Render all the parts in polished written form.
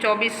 24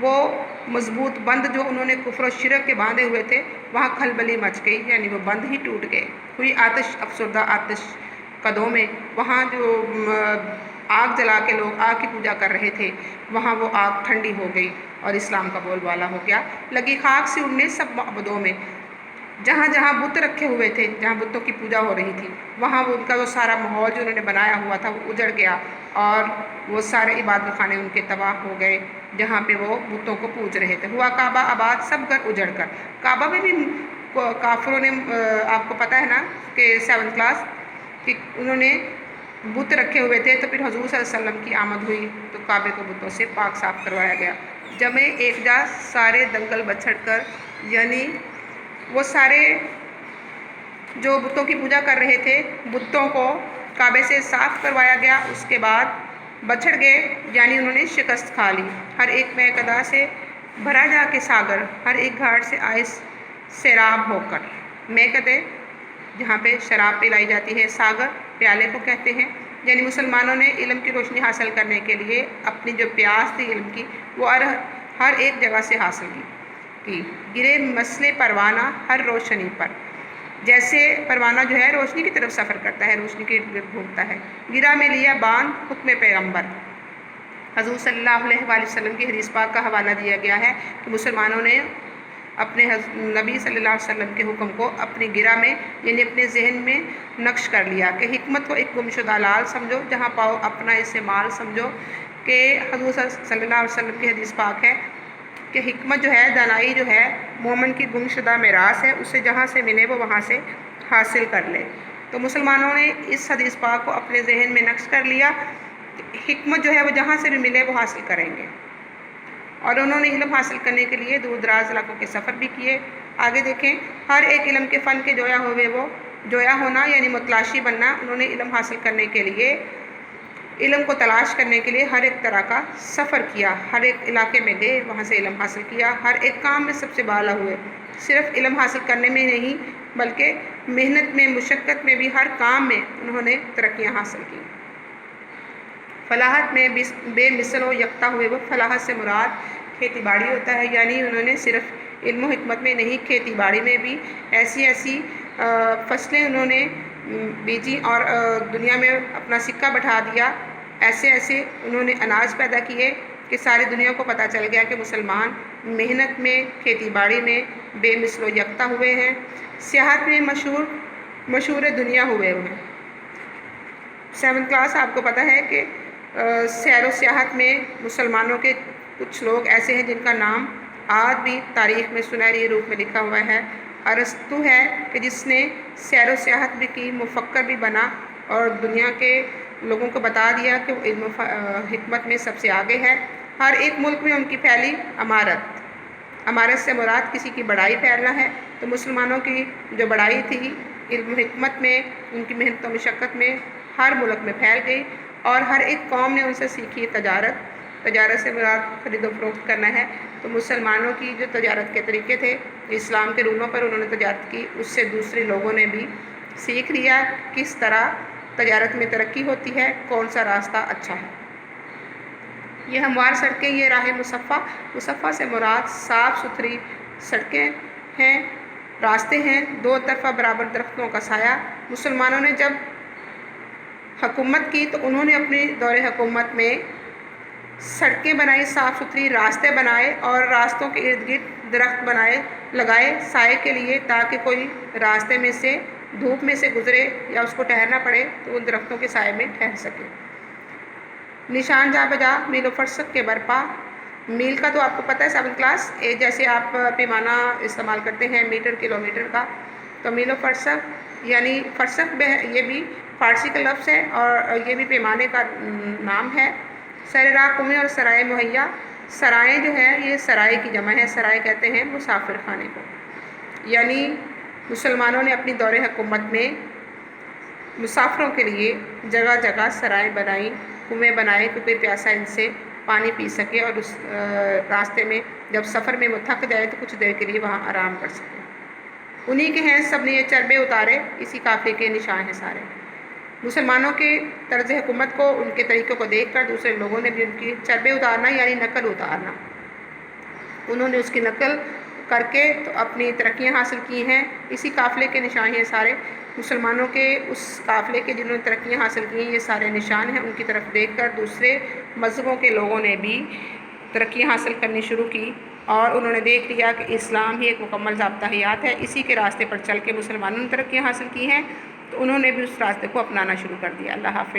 وہ مضبوط بند جو انہوں نے کفر و شرک کے باندھے ہوئے تھے وہاں کھلبلی مچ گئی، یعنی وہ بند ہی ٹوٹ گئے. ہوئی آتش افسردہ آتش قدوں میں، وہاں جو آگ جلا کے لوگ آگ کی پوجا کر رہے تھے وہاں وہ آگ ٹھنڈی ہو گئی اور اسلام کا بول بالا ہو گیا. لگی خاک سے اڑنے سب معبدوں میں، جہاں جہاں بت رکھے ہوئے تھے، جہاں بتوں کی پوجا ہو رہی تھی وہاں وہ ان کا وہ سارا ماحول جو انہوں نے بنایا ہوا تھا وہ اجڑ گیا، اور وہ سارے عبادت خانے ان کے تباہ ہو گئے جہاں پہ وہ بتوں کو پوج رہے تھے. ہوا کعبہ آباد سب گھر اجڑ کر. کعبہ میں بھی کافروں نے آپ کو پتہ ہے نا کہ 7th کلاس کہ انہوں نے بت رکھے ہوئے تھے، تو پھر حضور صلی اللہ علیہ وسلم کی آمد ہوئی تو کعبے کو بتوں سے پاک صاف کروایا گیا. جمع ایک جا سارے دنگل بچھڑ کر، یعنی وہ سارے جو بتوں کی پوجا کر رہے تھے بتوں کو کعبے سے صاف کروایا گیا. اس کے بعد بچھڑ گئے، یعنی انہوں نے شکست کھا لی. ہر ایک میں قدا سے بھرا جا کے ساگر، ہر ایک گھاٹ سے آئے سیراب ہو کر. میں قدے جہاں پہ شراب پلائی جاتی ہے، ساگر پیالے کو کہتے ہیں. یعنی مسلمانوں نے علم کی روشنی حاصل کرنے کے لیے اپنی جو پیاس تھی علم کی وہ ہر ایک جگہ سے حاصل کی. گرے مسئلے پروانہ ہر روشنی پر، جیسے پروانہ جو ہے روشنی کی طرف سفر کرتا ہے، روشنی کے ارد گرد گھومتا ہے. گرا میں لیا باندھ حکم پیغمبر. حضور صلی اللہ علیہ وآلہ وسلم کی حدیث پاک کا حوالہ دیا گیا ہے کہ مسلمانوں نے اپنے نبی صلی اللہ علیہ وسلم کے حکم کو اپنی گرہ میں یعنی اپنے ذہن میں نقش کر لیا کہ حکمت کو ایک گمشدہ لال سمجھو، جہاں پاؤ اپنا اسے مال سمجھو. کہ حضور صلی اللہ علیہ وسلم کی حدیث پاک ہے کہ حکمت جو ہے، دانائی جو ہے مومن کی گمشدہ میراث ہے، اسے جہاں سے ملے وہ وہاں سے حاصل کر لے. تو مسلمانوں نے اس حدیث پاک کو اپنے ذہن میں نقش کر لیا، حکمت جو ہے وہ جہاں سے بھی ملے وہ حاصل کریں گے. اور انہوں نے علم حاصل کرنے کے لیے دور دراز علاقوں کے سفر بھی کیے. آگے دیکھیں، ہر ایک علم کے فن کے جویا ہوئے وہ جویا ہونا یعنی متلاشی بننا. انہوں نے علم حاصل کرنے کے لیے، علم کو تلاش کرنے کے لیے ہر ایک طرح کا سفر کیا، ہر ایک علاقے میں گئے، وہاں سے علم حاصل کیا، ہر ایک کام میں سب سے بالا ہوئے. صرف علم حاصل کرنے میں نہیں بلکہ محنت میں، مشقت میں بھی، ہر کام میں انہوں نے ترقیاں حاصل کی. فلاحت میں بے مثل و یکتا ہوئے وہ. فلاحت سے مراد کھیتی باڑی ہوتا ہے، یعنی انہوں نے صرف علم و حکمت میں نہیں، کھیتی باڑی میں بھی ایسی فصلیں انہوں نے بیجی اور دنیا میں اپنا سکہ بٹھا دیا. ایسے انہوں نے اناج پیدا کیے کہ ساری دنیا کو پتہ چل گیا کہ مسلمان محنت میں، کھیتی باڑی میں بے مثل و یکتا ہوئے ہیں. سیاحت میں مشہور دنیا ہوئے ہیں. 7th کلاس آپ کو پتہ ہے کہ سیر و سیاحت میں مسلمانوں کے کچھ لوگ ایسے ہیں جن کا نام آج بھی تاریخ میں سنہری روپ میں لکھا ہوا ہے. ارسطو ہے کہ جس نے سیر و سیاحت بھی کی، مفکر بھی بنا اور دنیا کے لوگوں کو بتا دیا کہ وہ علم و حکمت میں سب سے آگے ہے. ہر ایک ملک میں ان کی پھیلی امارت سے مراد کسی کی بڑائی پھیلنا ہے. تو مسلمانوں کی جو بڑائی تھی علم و حکمت میں، ان کی محنت و مشقت میں، ہر ملک میں پھیل گئی اور ہر ایک قوم نے ان سے سیکھی تجارت سے مراد خرید و فروخت کرنا ہے. تو مسلمانوں کی جو تجارت کے طریقے تھے، اسلام کے رولوں پر انہوں نے تجارت کی، اس سے دوسرے لوگوں نے بھی سیکھ لیا کس طرح تجارت میں ترقی ہوتی ہے، کون سا راستہ اچھا ہے. یہ ہموار سڑکیں، یہ راہ مصفہ سے مراد صاف ستھری سڑکیں ہیں، راستے ہیں، دو طرفہ برابر درختوں کا سایہ. مسلمانوں نے جب حکومت کی تو انہوں نے اپنے دور حکومت میں سڑکیں بنائی، صاف ستھری راستے بنائے اور راستوں کے ارد گرد درخت لگائے سائے کے لیے، تاکہ کوئی راستے میں سے دھوپ میں سے گزرے یا اس کو ٹہرنا پڑے تو ان درختوں کے سائے میں ٹھہر سکے. نشان جا بجا میل و فرسخ کے برپا. میل کا تو آپ کو پتہ ہے 7th کلاس، جیسے آپ پیمانہ استعمال کرتے ہیں میٹر کلومیٹر کا، تو میل و فرسخ یعنی فرسخ یہ بھی فارسی کا لفظ ہے اور یہ بھی پیمانے کا نام ہے. سر راہ قومیں اور سرائے مہیا. سرائیں جو ہے یہ سرائے کی جمع ہے. سرائے کہتے ہیں مسافر خانے کو. یعنی مسلمانوں نے اپنی دور حکومت میں مسافروں کے لیے جگہ جگہ سرائیں بنائیں، کنویں بنائے کہ کوئی پیاسا ان سے پانی پی سکے اور اس راستے میں جب سفر میں وہ تھک جائے تو کچھ دیر کے لیے وہاں آرام کر سکے. انہی کے ہیں سب نے یہ چربے اتارے، اسی قافلے کے نشان ہیں سارے. مسلمانوں کے طرز حکومت کو، ان کے طریقوں کو دیکھ کر دوسرے لوگوں نے بھی ان کی چربے اتارنا یعنی نقل اتارنا. انہوں نے اس کی نقل کر کے تو اپنی ترقیاں حاصل کی ہیں۔ اسی قافلے کے نشان ہیں سارے مسلمانوں کے، اس قافلے کے جنہوں نے ترقیاں حاصل کی ہیں، یہ سارے نشان ہیں۔ ان کی طرف دیکھ کر دوسرے مذہبوں کے لوگوں نے بھی ترقیاں حاصل کرنی شروع کی، اور انہوں نے دیکھ لیا کہ اسلام ہی ایک مکمل ضابطہ حیات ہے، اسی کے راستے پر چل کے مسلمانوں نے ترقیاں حاصل کی ہیں، تو انہوں نے بھی اس راستے کو اپنانا شروع کر دیا۔ اللہ حافظ۔